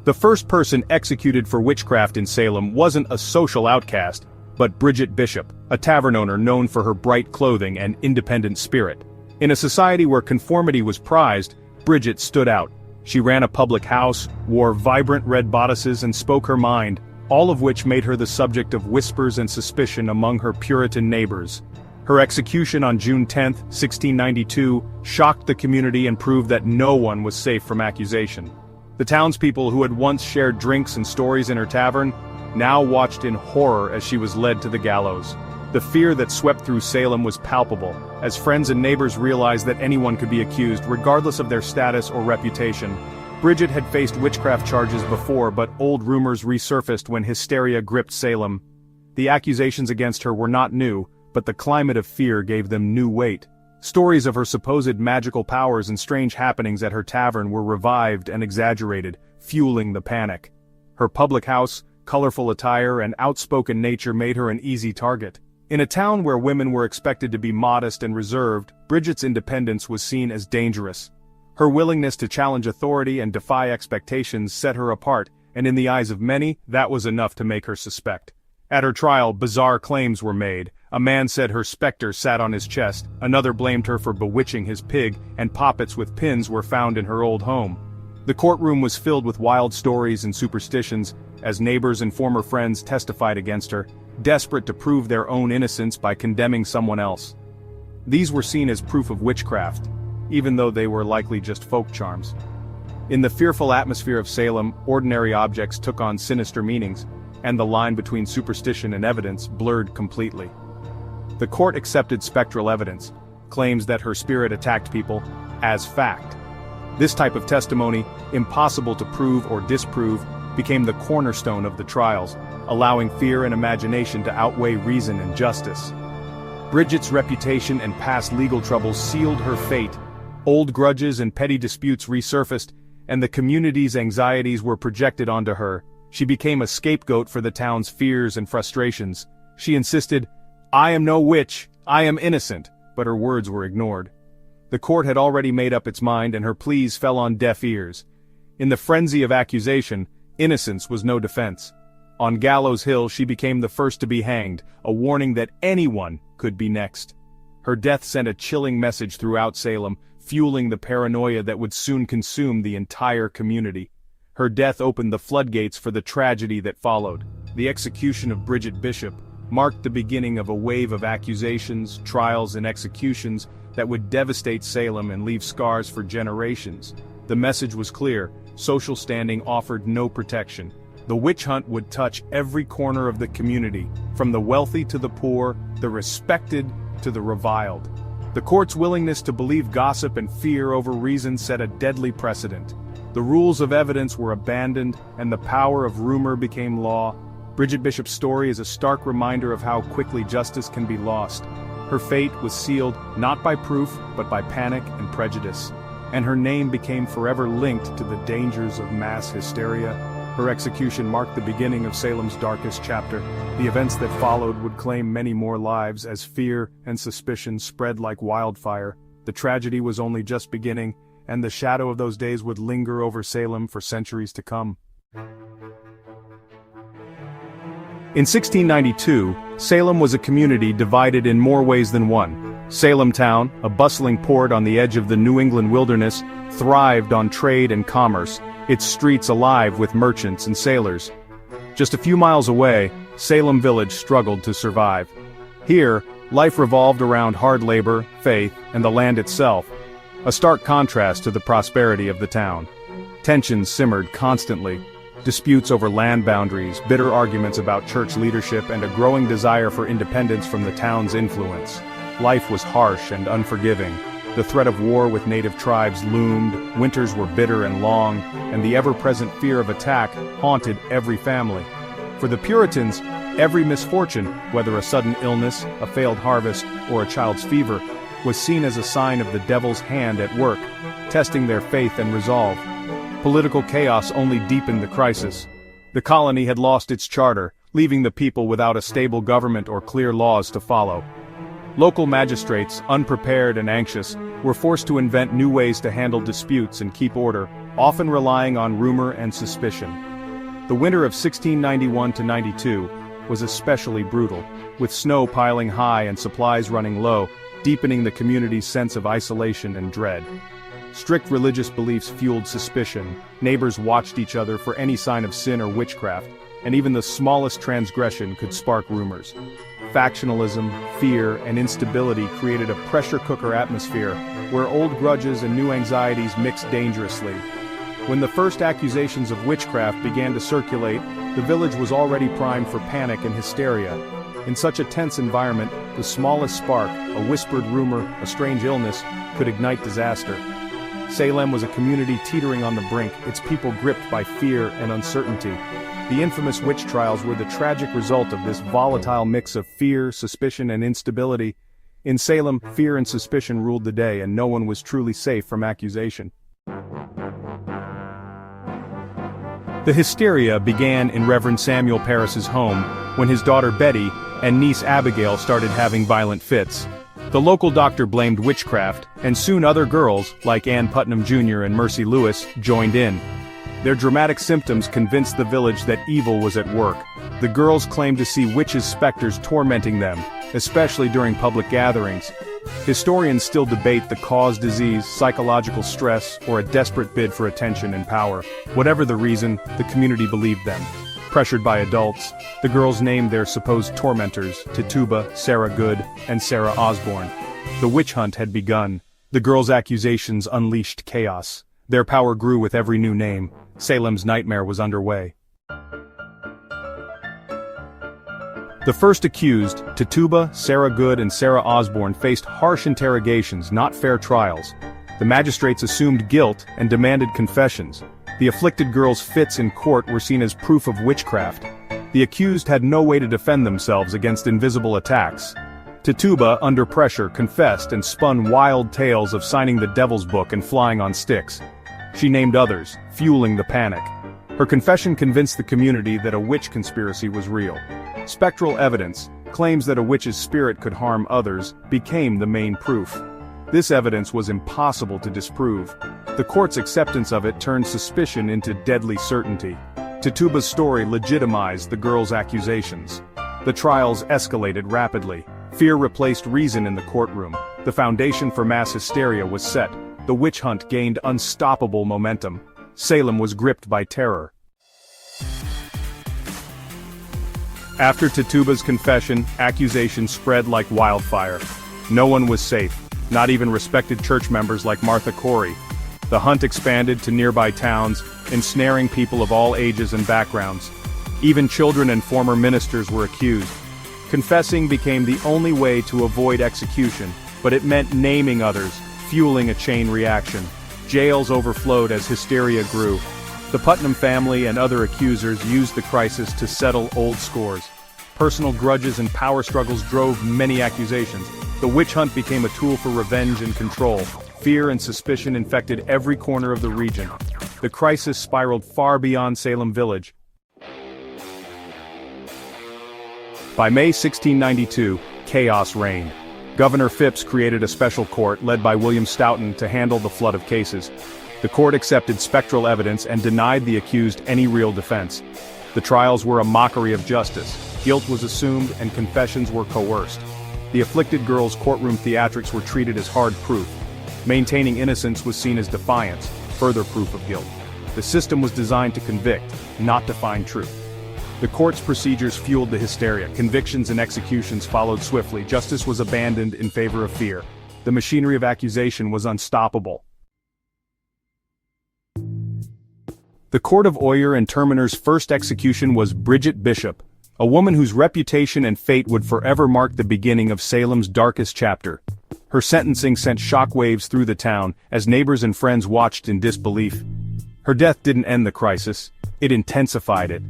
The first person executed for witchcraft in Salem wasn't a social outcast, but Bridget Bishop, a tavern owner known for her bright clothing and independent spirit. In a society where conformity was prized, Bridget stood out. She ran a public house, wore vibrant red bodices and spoke her mind, all of which made her the subject of whispers and suspicion among her Puritan neighbors. Her execution on June 10, 1692, shocked the community and proved that no one was safe from accusation. The townspeople who had once shared drinks and stories in her tavern now watched in horror as she was led to the gallows. The fear that swept through Salem was palpable, as friends and neighbors realized that anyone could be accused regardless of their status or reputation. Bridget had faced witchcraft charges before, but old rumors resurfaced when hysteria gripped Salem. The accusations against her were not new, but the climate of fear gave them new weight. Stories of her supposed magical powers and strange happenings at her tavern were revived and exaggerated, fueling the panic. Her public house, colorful attire, and outspoken nature made her an easy target. In a town where women were expected to be modest and reserved, Bridget's independence was seen as dangerous. Her willingness to challenge authority and defy expectations set her apart, and in the eyes of many, that was enough to make her suspect. At her trial, bizarre claims were made. A man said her specter sat on his chest, another blamed her for bewitching his pig, and poppets with pins were found in her old home. The courtroom was filled with wild stories and superstitions, as neighbors and former friends testified against her, desperate to prove their own innocence by condemning someone else. These were seen as proof of witchcraft, even though they were likely just folk charms. In the fearful atmosphere of Salem, ordinary objects took on sinister meanings, and the line between superstition and evidence blurred completely. The court accepted spectral evidence, claims that her spirit attacked people, as fact. This type of testimony, impossible to prove or disprove, became the cornerstone of the trials, allowing fear and imagination to outweigh reason and justice. Bridget's reputation and past legal troubles sealed her fate. Old grudges and petty disputes resurfaced, and the community's anxieties were projected onto her. She became a scapegoat for the town's fears and frustrations. She insisted, "I am no witch, I am innocent," but her words were ignored. The court had already made up its mind and her pleas fell on deaf ears. In the frenzy of accusation, innocence was no defense. On Gallows Hill she became the first to be hanged, a warning that anyone could be next. Her death sent a chilling message throughout Salem, fueling the paranoia that would soon consume the entire community. Her death opened the floodgates for the tragedy that followed. The execution of Bridget Bishop marked the beginning of a wave of accusations, trials, and executions that would devastate Salem and leave scars for generations. The message was clear: social standing offered no protection. The witch hunt would touch every corner of the community, from the wealthy to the poor, the respected to the reviled. The court's willingness to believe gossip and fear over reason set a deadly precedent. The rules of evidence were abandoned, and the power of rumor became law. Bridget Bishop's story is a stark reminder of how quickly justice can be lost. Her fate was sealed not by proof, but by panic and prejudice. And her name became forever linked to the dangers of mass hysteria. Her execution marked the beginning of Salem's darkest chapter. The events that followed would claim many more lives as fear and suspicion spread like wildfire. The tragedy was only just beginning, and the shadow of those days would linger over Salem for centuries to come. In 1692, Salem was a community divided in more ways than one. Salem town, a bustling port on the edge of the New England wilderness, thrived on trade and commerce, its streets alive with merchants and sailors. Just a few miles away, Salem village struggled to survive. Here, life revolved around hard labor, faith, and the land itself, a stark contrast to the prosperity of the town. Tensions simmered constantly. Disputes over land boundaries, bitter arguments about church leadership, and a growing desire for independence from the town's influence. Life was harsh and unforgiving. The threat of war with native tribes loomed, winters were bitter and long, and the ever-present fear of attack haunted every family. For the Puritans, every misfortune, whether a sudden illness, a failed harvest, or a child's fever, was seen as a sign of the devil's hand at work, testing their faith and resolve. Political chaos only deepened the crisis. The colony had lost its charter, leaving the people without a stable government or clear laws to follow. Local magistrates, unprepared and anxious, were forced to invent new ways to handle disputes and keep order, often relying on rumor and suspicion. The winter of 1691–92 was especially brutal, with snow piling high and supplies running low, deepening the community's sense of isolation and dread. Strict religious beliefs fueled suspicion, neighbors watched each other for any sign of sin or witchcraft, and even the smallest transgression could spark rumors. Factionalism, fear, and instability created a pressure cooker atmosphere, where old grudges and new anxieties mixed dangerously. When the first accusations of witchcraft began to circulate, the village was already primed for panic and hysteria. In such a tense environment, the smallest spark, a whispered rumor, a strange illness, could ignite disaster. Salem was a community teetering on the brink, its people gripped by fear and uncertainty. The infamous witch trials were the tragic result of this volatile mix of fear, suspicion, and instability. In Salem, fear and suspicion ruled the day, and no one was truly safe from accusation. The hysteria began in Reverend Samuel Parris's home, when his daughter Betty and niece Abigail started having violent fits. The local doctor blamed witchcraft, and soon other girls, like Ann Putnam Jr. and Mercy Lewis, joined in. Their dramatic symptoms convinced the village that evil was at work. The girls claimed to see witches' specters tormenting them, especially during public gatherings. Historians still debate the cause: disease, psychological stress, or a desperate bid for attention and power. Whatever the reason, the community believed them. Pressured by adults, the girls named their supposed tormentors Tituba, Sarah Good, and Sarah Osborne. The witch hunt had begun. The girls' accusations unleashed chaos. Their power grew with every new name. Salem's nightmare was underway. The first accused, Tituba, Sarah Good, and Sarah Osborne, faced harsh interrogations, not fair trials. The magistrates assumed guilt and demanded confessions. The afflicted girls' fits in court were seen as proof of witchcraft. The accused had no way to defend themselves against invisible attacks. Tituba, under pressure, confessed and spun wild tales of signing the devil's book and flying on sticks. She named others, fueling the panic. Her confession convinced the community that a witch conspiracy was real. Spectral evidence, claims that a witch's spirit could harm others, became the main proof. This evidence was impossible to disprove. The court's acceptance of it turned suspicion into deadly certainty. Tituba's story legitimized the girls' accusations. The trials escalated rapidly. Fear replaced reason in the courtroom. The foundation for mass hysteria was set. The witch hunt gained unstoppable momentum. Salem was gripped by terror. After Tituba's confession, accusations spread like wildfire. No one was safe, not even respected church members like Martha Corey. The hunt expanded to nearby towns, ensnaring people of all ages and backgrounds. Even children and former ministers were accused. Confessing became the only way to avoid execution, but it meant naming others, fueling a chain reaction. Jails overflowed as hysteria grew. The Putnam family and other accusers used the crisis to settle old scores. Personal grudges and power struggles drove many accusations. The witch hunt became a tool for revenge and control. Fear and suspicion infected every corner of the region. The crisis spiraled far beyond Salem Village. By May 1692, chaos reigned. Governor Phipps created a special court led by William Stoughton to handle the flood of cases. The court accepted spectral evidence and denied the accused any real defense. The trials were a mockery of justice. Guilt was assumed and confessions were coerced. The afflicted girls' courtroom theatrics were treated as hard proof. Maintaining innocence was seen as defiance, further proof of guilt. The system was designed to convict, not to find truth. The court's procedures fueled the hysteria. Convictions and executions followed swiftly. Justice was abandoned in favor of fear. The machinery of accusation was unstoppable. The Court of Oyer and Terminer's first execution was Bridget Bishop, a woman whose reputation and fate would forever mark the beginning of Salem's darkest chapter. Her sentencing sent shockwaves through the town as neighbors and friends watched in disbelief. Her death didn't end the crisis, it intensified it.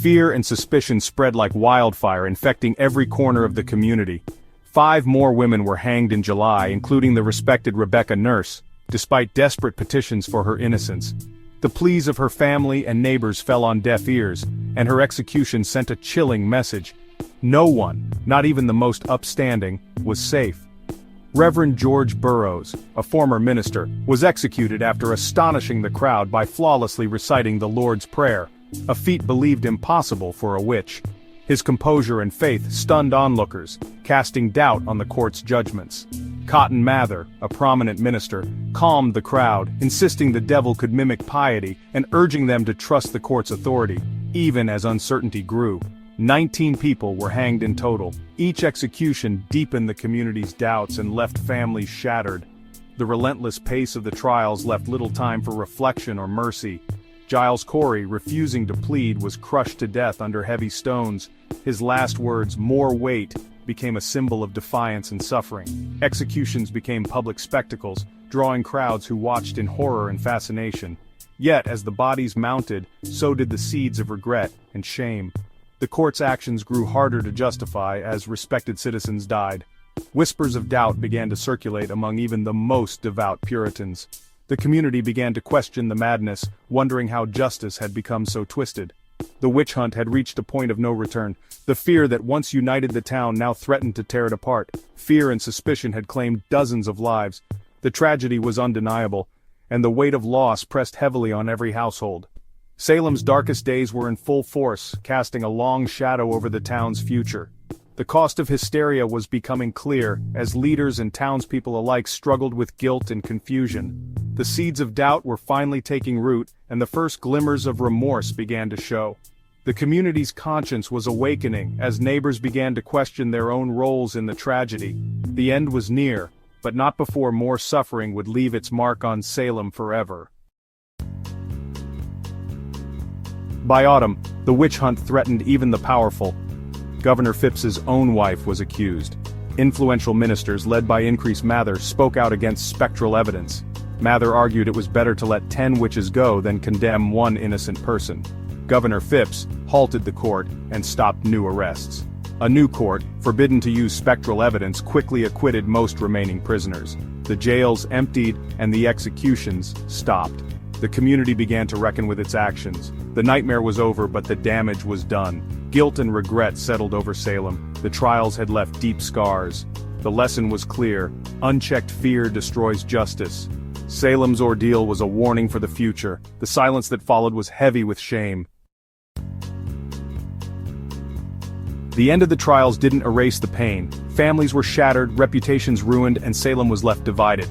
Fear and suspicion spread like wildfire, infecting every corner of the community. 5 more women were hanged in July, including the respected Rebecca Nurse, despite desperate petitions for her innocence. The pleas of her family and neighbors fell on deaf ears, and her execution sent a chilling message. No one, not even the most upstanding, was safe. Reverend George Burroughs, a former minister, was executed after astonishing the crowd by flawlessly reciting the Lord's Prayer, a feat believed impossible for a witch. His composure and faith stunned onlookers, casting doubt on the court's judgments. Cotton Mather, a prominent minister, calmed the crowd, insisting the devil could mimic piety and urging them to trust the court's authority, even as uncertainty grew. 19 people were hanged in total. Each execution deepened the community's doubts and left families shattered. The relentless pace of the trials left little time for reflection or mercy. Giles Corey, refusing to plead, was crushed to death under heavy stones. His last words, "more weight," became a symbol of defiance and suffering. Executions became public spectacles, drawing crowds who watched in horror and fascination. Yet, as the bodies mounted, so did the seeds of regret and shame. The court's actions grew harder to justify as respected citizens died. Whispers of doubt began to circulate among even the most devout Puritans. The community began to question the madness, wondering how justice had become so twisted. The witch hunt had reached a point of no return. The fear that once united the town now threatened to tear it apart. Fear and suspicion had claimed dozens of lives. The tragedy was undeniable, and the weight of loss pressed heavily on every household. Salem's darkest days were in full force, casting a long shadow over the town's future. The cost of hysteria was becoming clear, as leaders and townspeople alike struggled with guilt and confusion. The seeds of doubt were finally taking root, and the first glimmers of remorse began to show. The community's conscience was awakening as neighbors began to question their own roles in the tragedy. The end was near, but not before more suffering would leave its mark on Salem forever. By autumn, the witch hunt threatened even the powerful. Governor Phipps's own wife was accused. Influential ministers led by Increase Mather spoke out against spectral evidence. Mather argued it was better to let 10 witches go than condemn one innocent person. Governor Phipps halted the court and stopped new arrests. A new court, forbidden to use spectral evidence, quickly acquitted most remaining prisoners. The jails emptied and the executions stopped. The community began to reckon with its actions. The nightmare was over, but the damage was done. Guilt and regret settled over Salem. The trials had left deep scars. The lesson was clear: unchecked fear destroys justice. Salem's ordeal was a warning for the future. The silence that followed was heavy with shame. The end of the trials didn't erase the pain. Families were shattered, reputations ruined, and Salem was left divided.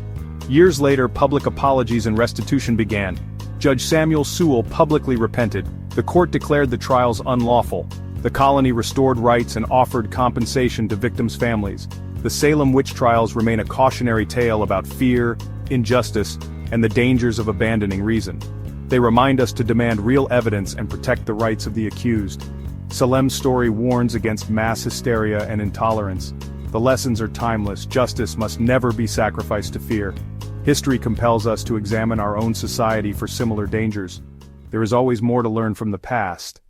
Years later, public apologies and restitution began. Judge Samuel Sewell publicly repented. The court declared the trials unlawful. The colony restored rights and offered compensation to victims' families. The Salem Witch Trials remain a cautionary tale about fear, injustice, and the dangers of abandoning reason. They remind us to demand real evidence and protect the rights of the accused. Salem's story warns against mass hysteria and intolerance. The lessons are timeless. Justice must never be sacrificed to fear. History compels us to examine our own society for similar dangers. There is always more to learn from the past.